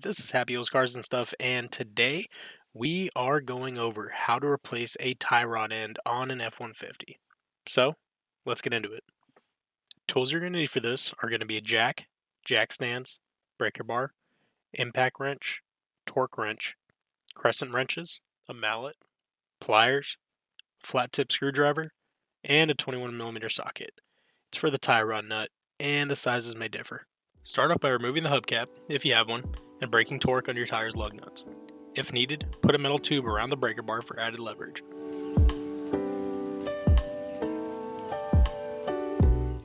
This is Happy Wheels Cars and Stuff, and today we are going over how to replace a tie rod end on an F-150. So, let's get into it. Tools you're going to need for this are going to be a jack stands, breaker bar, impact wrench, torque wrench, crescent wrenches, a mallet, pliers, flat tip screwdriver, and a 21mm socket. It's for the tie rod nut, and the sizes may differ. Start off by removing the hubcap, if you have one, and breaking torque on your tire's lug nuts. If needed, put a metal tube around the breaker bar for added leverage.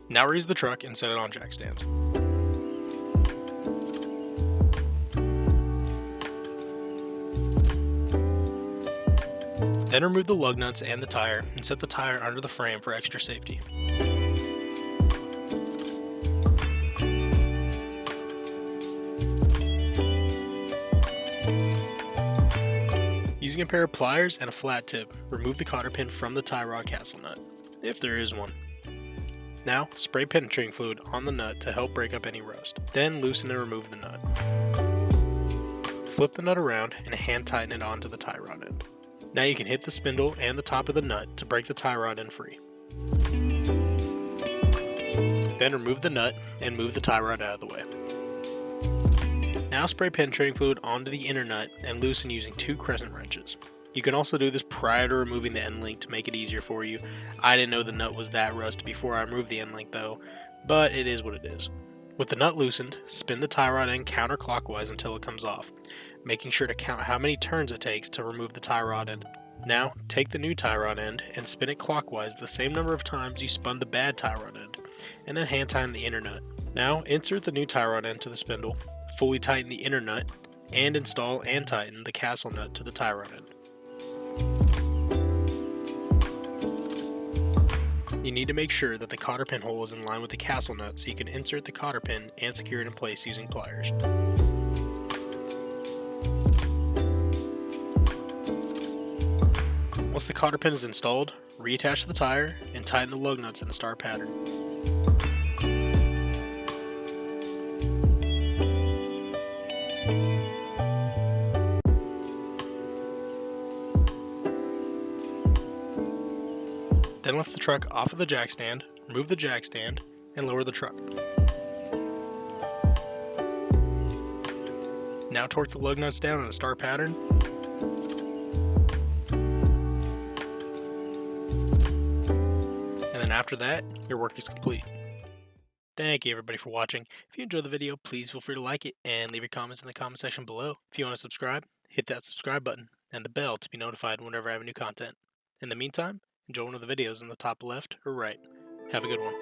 Now raise the truck and set it on jack stands. Then remove the lug nuts and the tire and set the tire under the frame for extra safety. Using a pair of pliers and a flat tip, remove the cotter pin from the tie rod castle nut, if there is one. Now, spray penetrating fluid on the nut to help break up any rust. Then loosen and remove the nut. Flip the nut around and hand tighten it onto the tie rod end. Now you can hit the spindle and the top of the nut to break the tie rod end free. Then remove the nut and move the tie rod out of the way. Now spray penetrating fluid onto the inner nut and loosen using 2 crescent wrenches. You can also do this prior to removing the end link to make it easier for you. I didn't know the nut was that rusty before I removed the end link though, but it is what it is. With the nut loosened, spin the tie rod end counterclockwise until it comes off, making sure to count how many turns it takes to remove the tie rod end. Now, take the new tie rod end and spin it clockwise the same number of times you spun the bad tie rod end, and then hand tighten the inner nut. Now, insert the new tie rod end to the spindle, fully tighten the inner nut, and install and tighten the castle nut to the tie rod end. You need to make sure that the cotter pin hole is in line with the castle nut so you can insert the cotter pin and secure it in place using pliers. Once the cotter pin is installed, reattach the tire and tighten the lug nuts in a star pattern. Then lift the truck off of the jack stand, remove the jack stand, and lower the truck. Now torque the lug nuts down in a star pattern. And then after that, your work is complete. Thank you everybody for watching. If you enjoyed the video, please feel free to like it and leave your comments in the comment section below. If you want to subscribe, hit that subscribe button and the bell to be notified whenever I have new content. In the meantime, enjoy one of the videos in the top left or right. Have a good one.